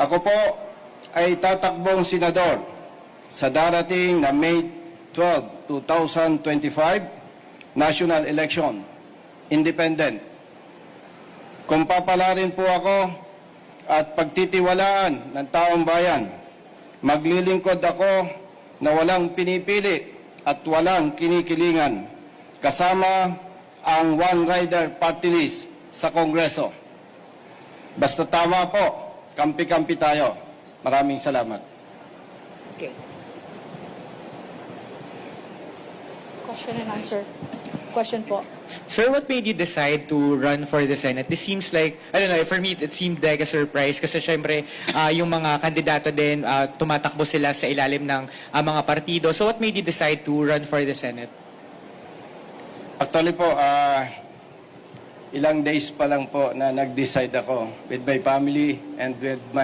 Ako po ay tatakbong senador sa darating na May 12, 2025 national election, independent. Kung papalarin po ako at pagtitiwalaan ng taong bayan, maglilingkod ako na walang pinipili at walang kinikilingan, kasama ang One Rider Party List sa Kongreso. Basta tama po, kampi-kampi tayo. Maraming salamat. Okay. Question and answer. Question po. Sir, what made you decide to run for the Senate? This seems like, I don't know, for me, it seemed like a surprise kasi syempre, yung mga kandidato din, tumatakbo sila sa ilalim ng mga partido. So what made you decide to run for the Senate? Actually po, ilang days pa lang po na nag-decide ako with my family and with my